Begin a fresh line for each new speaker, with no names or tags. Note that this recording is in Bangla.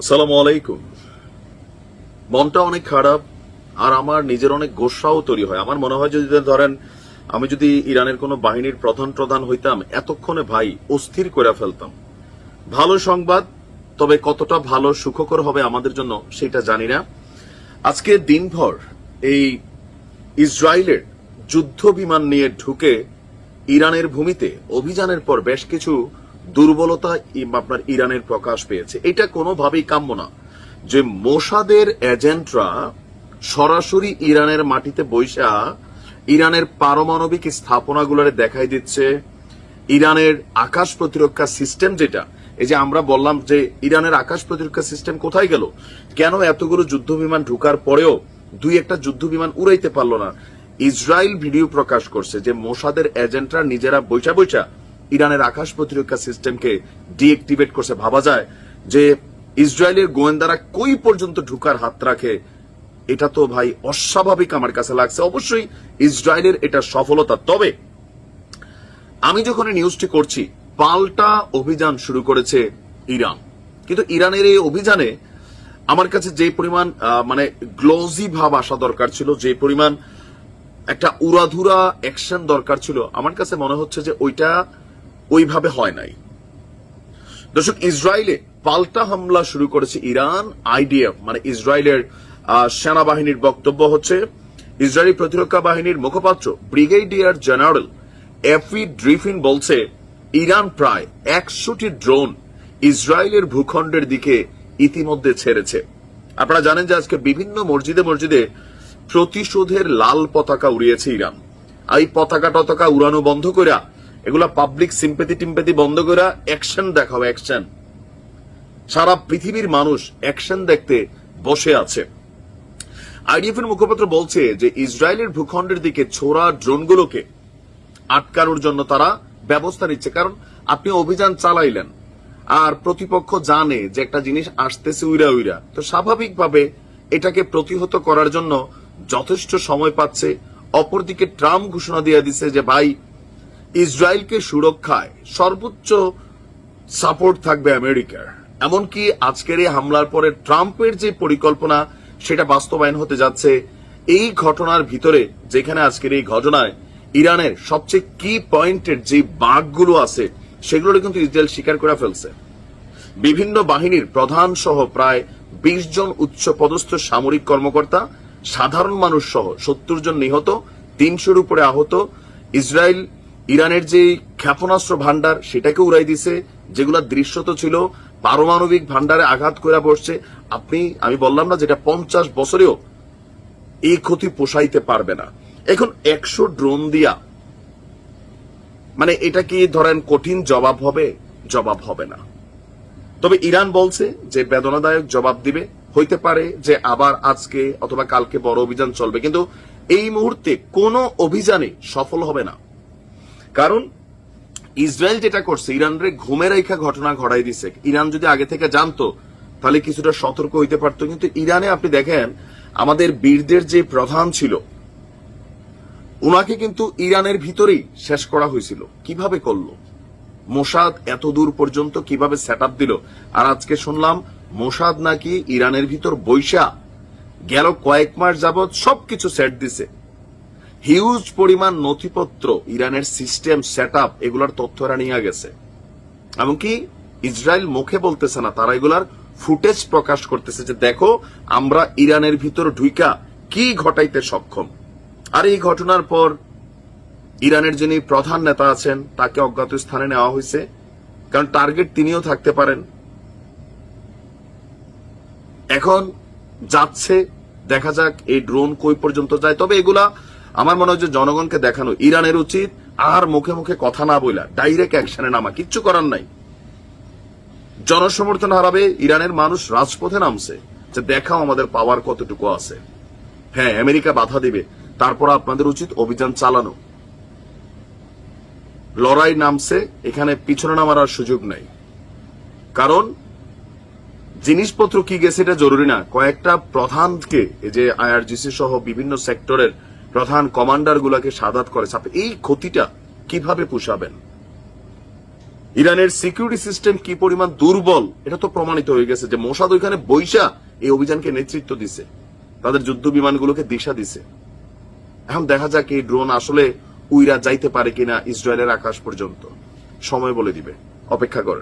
আসসালামু আলাইকুম। মনটা অনেক খারাপ, আর আমার নিজের অনেক গোসাও তৈরি হয়। আমার মনে হয় যদি ধরেন আমি যদি ইরানের কোনো বাহিনীর প্রধান হইতাম, এতক্ষণে ভাই অস্থির করে ফেলতাম। ভালো সংবাদ, তবে কতটা ভালো সুখকর হবে আমাদের জন্য সেটা জানি না। আজকে দিনভর এই ইসরায়েলের যুদ্ধ বিমান নিয়ে ঢুকে ইরানের ভূমিতে অভিযানের পর বেশ কিছু দুর্বলতা আপনার ইরানের প্রকাশ পেয়েছে। এটা কোনোভাবেই কাম্য না যে মোসাদের এজেন্টরা সরাসরি ইরানের মাটিতে বৈশা ইরানের পারমাণবিক স্থাপনাগুলোরে দেখাই দিচ্ছে। ইরানের আকাশ প্রতিরক্ষা সিস্টেম, যেটা এই যে আমরা বললাম যে ইরানের আকাশ প্রতিরক্ষা সিস্টেম কোথায় গেল, কেন এতগুলো যুদ্ধ বিমান ঢুকার পরেও দুই একটা যুদ্ধ বিমান উড়াইতে পারলো না। ইসরায়েল ভিডিও প্রকাশ করছে যে মোসাদের এজেন্টরা নিজেরা বৈশা ইরানের আকাশ প্রতিরক্ষা সিস্টেমকে ডিএক্টিভেট করছে। ভাবা যায় যে ইসরায়েলের গোয়েন্দারা কই পর্যন্ত ঢুকার হাত রাখে। এটা তো ভাই অস্বাভাবিক আমার কাছে লাগছে। অবশ্যই ইসরায়েলের এটা সফলতা। তবে আমি যখন এই নিউজটি করছি, পাল্টা অভিযান শুরু করেছে ইরান। কিন্তু ইরানের এই অভিযানে আমার কাছে যে পরিমাণ মানে গ্লোজি ভাব আসা দরকার ছিল, যে পরিমাণ একটা উড়াধুরা অ্যাকশন দরকার ছিল, আমার কাছে মনে হচ্ছে যে ওইটা ওইভাবে হয় নাই। দর্শক, ইসরায়েলে পাল্টা হামলা শুরু করেছে ইরান। আইডিএফ মানে ইসরায়েলের সেনাবাহিনীর বক্তব্য হচ্ছে, ইসরায়েলি প্রতিরক্ষা বাহিনীর মুখপাত্র ব্রিগেডিয়ার জেনারেল এফি ড্রিফিন বলছে, ইরান প্রায় 100টি ড্রোন ইসরায়েলের ভূখণ্ডের দিকে ইতিমধ্যে ছেড়েছে। আপনারা জানেন যে আজকে বিভিন্ন মসজিদে প্রতিশোধের লাল পতাকা উড়িয়েছে ইরান। এই পতাকা উড়ানো বন্ধ করে, এগুলা পাবলিক সিম্পেথি বন্ধ করে অ্যাকশন দেখাও, অ্যাকশন। সারা পৃথিবীর মানুষ অ্যাকশন দেখতে বসে আছে। আইডিএফ এর মুখপাত্র বলছে যে ইসরায়েলের ভূখণ্ডের দিকে ছোড়া ড্রোনগুলোকে আটকানোর জন্য তারা ব্যবস্থা নিচ্ছে। কারণ আপনি অভিযান চালাইলেন আর প্রতিপক্ষ জানে যে একটা জিনিস আসতেছে উইরা, তো স্বাভাবিকভাবে এটাকে প্রতিহত করার জন্য যথেষ্ট সময় পাচ্ছে। অপরদিকে ট্রাম্প ঘোষণা দিয়ে দিছে যে ভাই, ইসরায়েলকে সুরক্ষায় সর্বোচ্চ সাপোর্ট থাকবে আমেরিকার। এমনকি আজকের এই হামলার পরে ট্রাম্পের যে পরিকল্পনা সেটা বাস্তবায়ন হতে যাচ্ছে। এই ঘটনার ভিতরে, যেখানে আজকের এই ঘটনায় ইরানের সবচেয়ে কি পয়েন্টের যে বাঘগুলো আছে সেগুলো কিন্তু ইসরায়েল স্বীকার করে ফেলছে। বিভিন্ন বাহিনীর প্রধান সহ প্রায় 20 জন উচ্চ পদস্থ সামরিক কর্মকর্তা, সাধারণ মানুষ সহ 70 জন নিহত, 300-র উপরে আহত। ইসরায়েল ইরানের যে ক্ষেপণাস্ত্র ভান্ডার সেটাকে উড়াই দিছে, যেগুলা দৃশ্যত ছিল পারমাণবিক ভান্ডারে আঘাত করে বসছে। আমি বললাম না যেটা 50 বছরেও এই ক্ষতি পোষাইতে পারবে না। এখন 100 ড্রোন দিয়া মানে এটা কি ধরেন কঠিন জবাব হবে? জবাব হবে না। তবে ইরান বলছে যে বেদনাদায়ক জবাব দিবে। হইতে পারে যে আবার আজকে অথবা কালকে বড় অভিযান চলবে, কিন্তু এই মুহূর্তে কোনো অভিযানে সফল হবে না। কারণ ইসরায়েল যেটা করছে, ইরানরে ঘুমে রেখা ঘটনা ঘটাই দিছে। ইরান যদি আগে থেকে জানতো তাহলে কিছুটা সতর্ক হইতে পারতো। কিন্তু ইরানে আপনি দেখেন, আমাদের বীরদের যে প্রধান ছিল উনাকে কিন্তু ইরানের ভিতরেই শেষ করা হয়েছিল। কিভাবে করলো? মোসাদ এত দূর পর্যন্ত কিভাবে সেট আপ দিল? আর আজকে শুনলাম মোসাদ নাকি ইরানের ভিতর বৈশা গেল কয়েক মাস যাবৎ সবকিছু সেট দিছে। হিউজ পরিমাণ নথিপত্র, ইরানের সিস্টেম সেট আপ, এগুলার তথ্যরা নিয়ে গেছে। এমনকি ইসরায়েল মুখে বলতেছে না, তারা এগুলার ফুটেজ প্রকাশ করতেছে যে দেখো আমরা ইরানের ভিতর ঢুইকা কি ঘটাইতে সক্ষম। আর এই ঘটনার পর ইরানের যিনি প্রধান নেতা আছেন তাকে অজ্ঞাত স্থানে নেওয়া হয়েছে, কারণ টার্গেট তিনিও থাকতে পারেন। এখন যাচ্ছে, দেখা যাক এই ড্রোন কই পর্যন্ত যায়। তবে এগুলা আমার মনে হয় যে জনগণকে দেখানো ইরানের উচিত, আর মুখে মুখে কথা না বইলা ডাইরেক্ট অ্যাকশনে নামা। কিচ্ছু করার নাই। জনসমর্থন হারাবে, ইরানের মানুষ রাজপথে নামছে যে দেখাও আমাদের পাওয়ার কতটুকু আছে। হ্যাঁ, আমেরিকা বাধা দিবে, তারপর আপনাদের উচিত অভিযান চালানো। লড়াই নামছে, এখানে পিছনে নামার আর সুযোগ নাই। কারণ জিনিসপত্র কি গেছে এটা জরুরি না, কয়েকটা প্রধানকে, এই যে আইআরজিসি সহ বিভিন্ন সেক্টরের প্রধান কমান্ডার গুলাকে শাহাদাত করেছে। আপনি এই ক্ষতিটা কিভাবে পুষাবেন? ইরানের সিকিউরিটি সিস্টেম কি পরিমাণ দুর্বল এটা তো প্রমাণিত হয়ে গেছে যে মোসাদ ওইখানে বৈশা এই অভিযানকে নেতৃত্ব দিছে, তাদের যুদ্ধ বিমানগুলোকে দিশা দিছে। এখন দেখা যাক এই ড্রোন আসলে উইরা যাইতে পারে কিনা ইসরায়েলের আকাশ পর্যন্ত, সময় বলে দিবে, অপেক্ষা করেন।